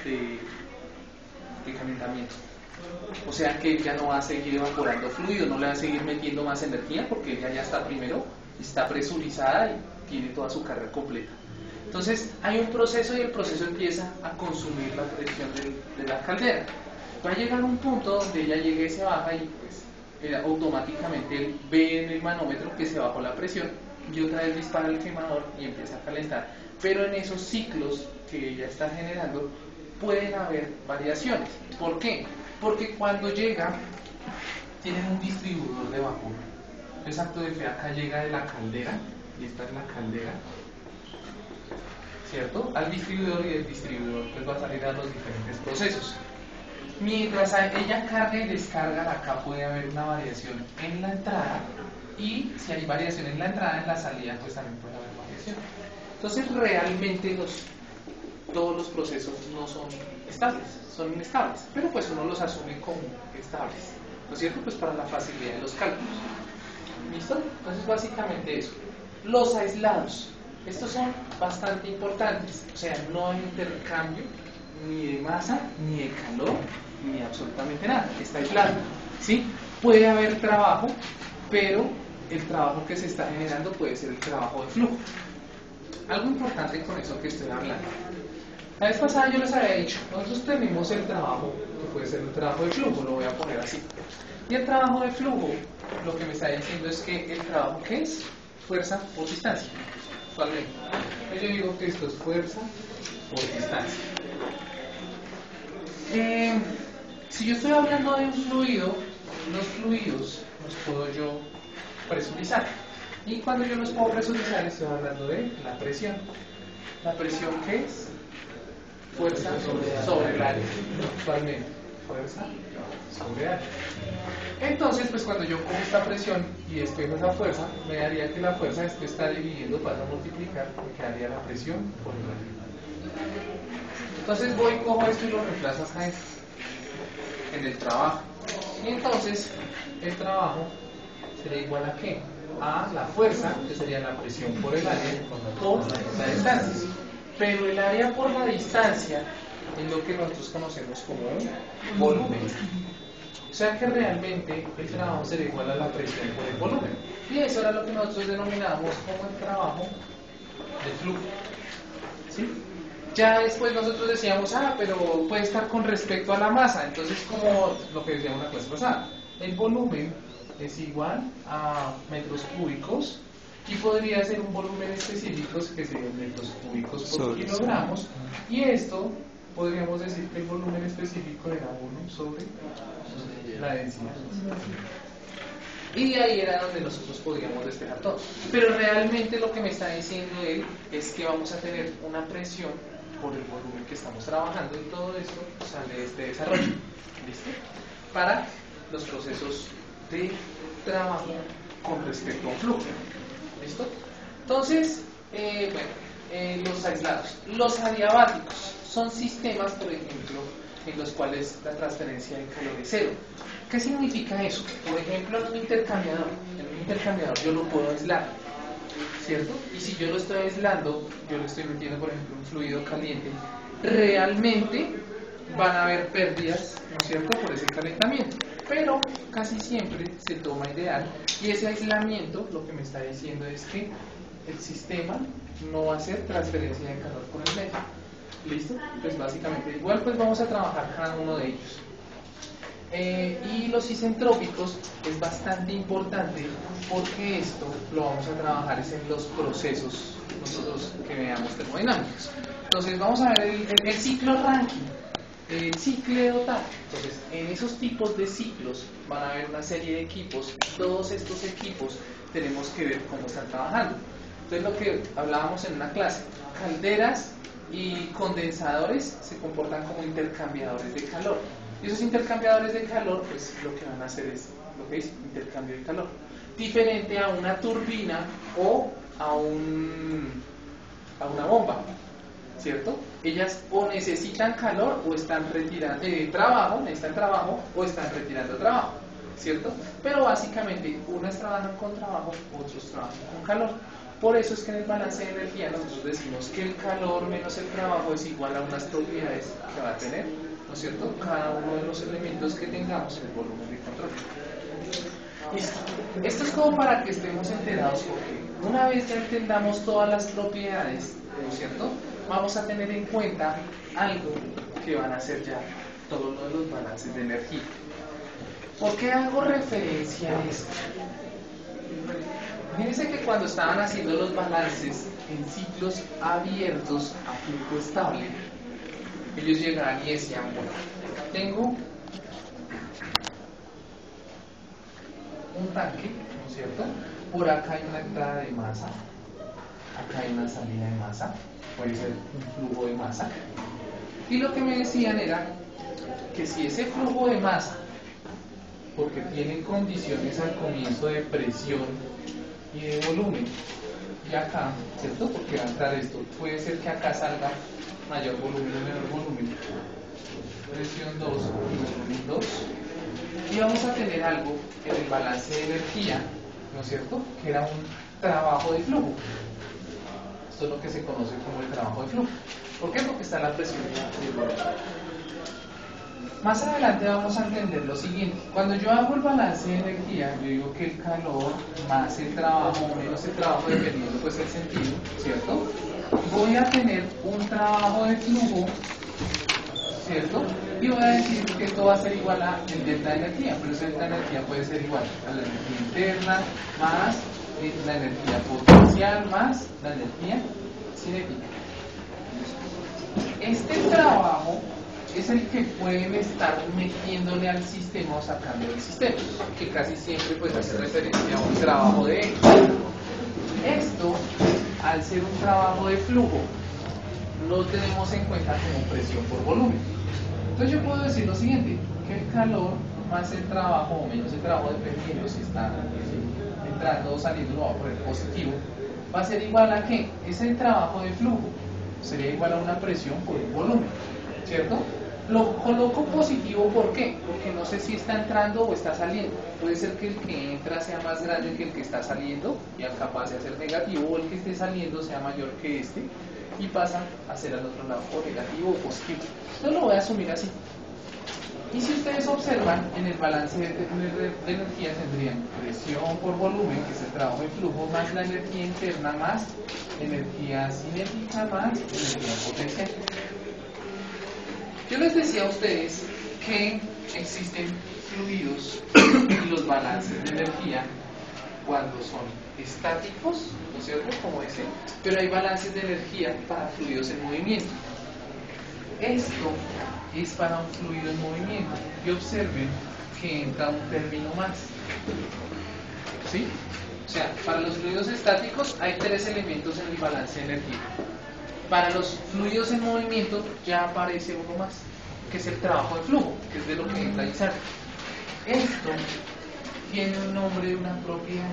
de, de calentamiento. O sea que ella no va a seguir evaporando fluido, no le va a seguir metiendo más energía porque ella ya está primero, está presurizada y tiene toda su carga completa. Entonces hay un proceso y el proceso empieza a consumir la presión de la caldera. Va a llegar un punto donde ella llegue y se baja y pues automáticamente ve en el manómetro que se bajó la presión y otra vez dispara el quemador y empieza a calentar. Pero en esos ciclos que ella está generando pueden haber variaciones. ¿Por qué? Porque cuando llega tienen un distribuidor de vapor. Exacto, de que acá llega de la caldera y esta es la caldera, ¿cierto? Al distribuidor y el distribuidor pues va a salir a los diferentes procesos. Mientras ella carga y descarga, acá puede haber una variación en la entrada y si hay variación en la entrada, en la salida pues también puede haber variación. Entonces realmente todos los procesos no son estables, son inestables, pero pues uno los asume como estables, ¿no es cierto? Pues para la facilidad de los cálculos. ¿Listo? Entonces básicamente eso. Los aislados, estos son bastante importantes, o sea, no hay intercambio ni de masa, ni de calor, ni absolutamente nada, está aislado, ¿sí? Puede haber trabajo, pero el trabajo que se está generando puede ser el trabajo de flujo. Algo importante con eso que estoy hablando. La vez pasada yo les había dicho, nosotros tenemos el trabajo, que puede ser un trabajo de flujo, lo voy a poner así. Y el trabajo de flujo, lo que me está diciendo es que el trabajo, ¿qué es? Fuerza por distancia. Usualmente. Yo digo que esto es fuerza por distancia. Si yo estoy hablando de un fluido, los fluidos los puedo yo presurizar. Y cuando yo los puedo presurizar, estoy hablando de la presión. ¿La presión qué es? Fuerza sobre el área. Usualmente, fuerza sobre área. Entonces, pues cuando yo cojo esta presión y despejo esa fuerza, me daría que la fuerza esto está dividiendo, pasa a multiplicar, me quedaría la presión por el área. Entonces voy, cojo esto y lo reemplazo acá en el trabajo. Y entonces, el trabajo sería igual a ¿qué? A la fuerza, que sería la presión por el área, por la distancia. Pero el área por la distancia es lo que nosotros conocemos como un volumen. O sea que realmente el trabajo sería igual a la presión por el volumen. Y eso era lo que nosotros denominamos como el trabajo de flujo. ¿Sí? Ya después nosotros decíamos, pero puede estar con respecto a la masa. Entonces, como lo que decíamos en la clase pasada, el volumen es igual a metros cúbicos y podría ser un volumen específico que sería metros cúbicos por kilogramos, y esto podríamos decir que el volumen específico era 1 sobre la densidad. Y de ahí era donde nosotros podríamos despejar todo. Pero realmente lo que me está diciendo él es que vamos a tener una presión por el volumen que estamos trabajando, y todo esto sale de este desarrollo. ¿Listo? Para los procesos de trabajo con respecto a un flujo. ¿Listo? Entonces, los aislados. Los adiabáticos son sistemas, por ejemplo, en los cuales la transferencia de calor es cero. ¿Qué significa eso? Por ejemplo, en un intercambiador yo lo puedo aislar, ¿cierto? Y si yo lo estoy aislando, yo le estoy metiendo, por ejemplo, un fluido caliente, realmente van a haber pérdidas, ¿no es cierto?, por ese calentamiento. Pero casi siempre se toma ideal, y ese aislamiento lo que me está diciendo es que el sistema no va a hacer transferencia de calor por el medio. ¿Listo? Pues básicamente igual pues vamos a trabajar cada uno de ellos. Y los isentrópicos es bastante importante porque esto lo vamos a trabajar es en los procesos nosotros que veamos termodinámicos. Entonces vamos a ver el ciclo Rankine, el ciclo tal. Entonces en esos tipos de ciclos van a haber una serie de equipos. Todos estos equipos tenemos que ver cómo están trabajando. Entonces lo que hablábamos en una clase, calderas y condensadores se comportan como intercambiadores de calor. Y esos intercambiadores de calor, pues lo que van a hacer es lo que es intercambio de calor. Diferente a una turbina o a una bomba, ¿cierto? Ellas o necesitan calor o están retirando necesitan trabajo o están retirando trabajo, ¿cierto? Pero básicamente unas trabajan con trabajo, otros trabajan con calor. Por eso es que en el balance de energía nosotros decimos que el calor menos el trabajo es igual a unas propiedades que va a tener, ¿no es cierto?, cada uno de los elementos que tengamos en el volumen de control. Listo. Esto es como para que estemos enterados, porque una vez ya entendamos todas las propiedades, ¿no es cierto?, vamos a tener en cuenta algo que van a ser ya todos los balances de energía. ¿Por qué hago referencia a esto? Fíjense que cuando estaban haciendo los balances en ciclos abiertos a flujo estable, ellos llegaban y decían, bueno, tengo un tanque, ¿no es cierto? Por acá hay una entrada de masa, acá hay una salida de masa, puede ser un flujo de masa. Y lo que me decían era que si ese flujo de masa, porque tienen condiciones al comienzo de presión y de volumen, y acá, ¿cierto? Porque va a entrar esto, puede ser que acá salga mayor volumen o menor volumen, presión 2 y volumen 2, y vamos a tener algo en el balance de energía, ¿no es cierto?, que era un trabajo de flujo. Esto es lo que se conoce como el trabajo de flujo. ¿Por qué? Porque está la presión y el volumen. Más adelante vamos a entender lo siguiente. Cuando yo hago el balance de energía, yo digo que el calor más el trabajo menos el trabajo, dependiendo pues el sentido, ¿cierto?, voy a tener un trabajo de flujo, ¿cierto?, y voy a decir que esto va a ser igual a el delta de energía, pero ese delta de energía puede ser igual a la energía interna más la energía potencial más la energía cinética. Este trabajo es el que pueden estar metiéndole al sistema o sacando del sistema, que casi siempre pues hace referencia a un trabajo de X. Esto, al ser un trabajo de flujo, no tenemos en cuenta como presión por volumen. Entonces yo puedo decir lo siguiente, que el calor más el trabajo o menos el trabajo, dependiendo si está entrando o saliendo, lo va a poner positivo, va a ser igual a ¿qué? Es el trabajo de flujo, sería igual a una presión por un volumen, ¿cierto? Lo coloco positivo, ¿por qué? Porque no sé si está entrando o está saliendo. Puede ser que el que entra sea más grande que el que está saliendo y acá pase a ser negativo, o el que esté saliendo sea mayor que este y pasa a ser al otro lado o negativo o positivo. Entonces lo voy a asumir así. Y si ustedes observan, en el balance de energía tendrían presión por volumen, que es el trabajo de flujo, más la energía interna, más energía cinética, más energía potencial. Yo les decía a ustedes que existen fluidos y los balances de energía cuando son estáticos, ¿no es cierto?, como ese, pero hay balances de energía para fluidos en movimiento. Esto es para un fluido en movimiento. Y observen que entra un término más. ¿Sí? O sea, para los fluidos estáticos hay 3 elementos en el balance de energía. Para los fluidos en movimiento ya aparece uno más, que es el trabajo de flujo, que es de lo que entra a Isaac. Esto tiene un nombre de una propiedad,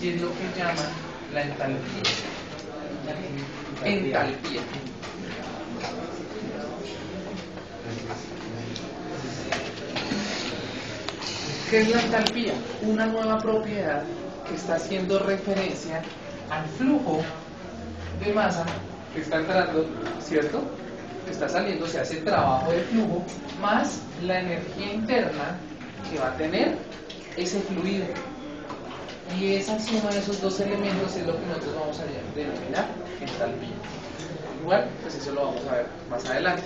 y es lo que llaman la entalpía. Entalpía. ¿Qué es la entalpía? Una nueva propiedad que está haciendo referencia al flujo de masa que está entrando, ¿cierto?, que está saliendo, se hace trabajo de flujo, más la energía interna que va a tener ese fluido. Y esa suma de esos 2 elementos es lo que nosotros vamos a denominar entalpía. Igual, pues eso lo vamos a ver más adelante.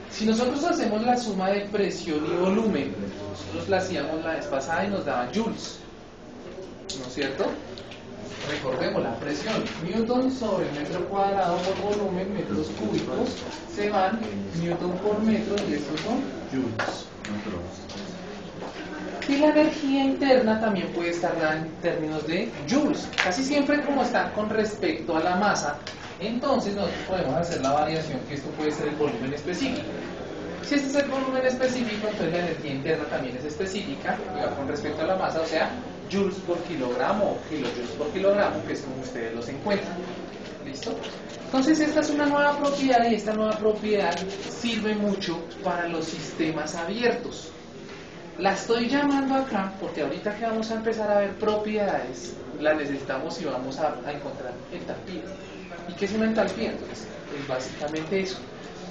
Si nosotros hacemos la suma de presión y volumen, nosotros la hacíamos la vez pasada y nos daban joules, ¿no es cierto? Recordemos la presión, newton sobre metro cuadrado por volumen, metros cúbicos, se van newton por metro y estos son joules. Y la energía interna también puede estar dada en términos de joules, casi siempre como está con respecto a la masa. Entonces nosotros podemos hacer la variación que esto puede ser el volumen específico. Si este es el volumen específico, entonces la energía interna también es específica y va con respecto a la masa, o sea, joules por kilogramo o kilojoules por kilogramo, que es como ustedes los encuentran. ¿Listo? Entonces esta es una nueva propiedad y esta nueva propiedad sirve mucho para los sistemas abiertos. La estoy llamando acá porque ahorita que vamos a empezar a ver propiedades, las necesitamos y vamos a encontrar entalpía. ¿Y qué es una entalpía? Entonces, es básicamente eso.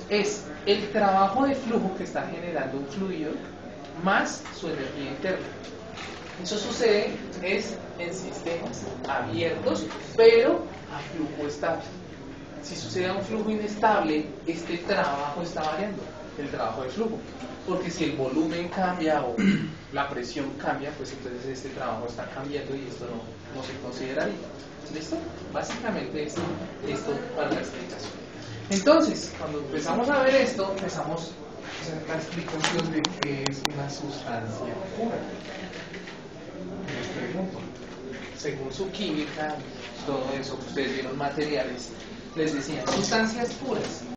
Es el trabajo de flujo que está generando un fluido más su energía interna. Eso sucede en sistemas abiertos, pero a flujo estable. Si sucede a un flujo inestable, este trabajo está variando, el trabajo de flujo. Porque si el volumen cambia o la presión cambia, pues entonces este trabajo está cambiando y esto no se consideraría. ¿Listo? Básicamente esto para la explicación. Entonces, cuando empezamos a ver esto, empezamos a hacer la explicación de qué es una sustancia pura. Les pregunto, según su química, todo eso que ustedes vieron materiales, les decían sustancias puras.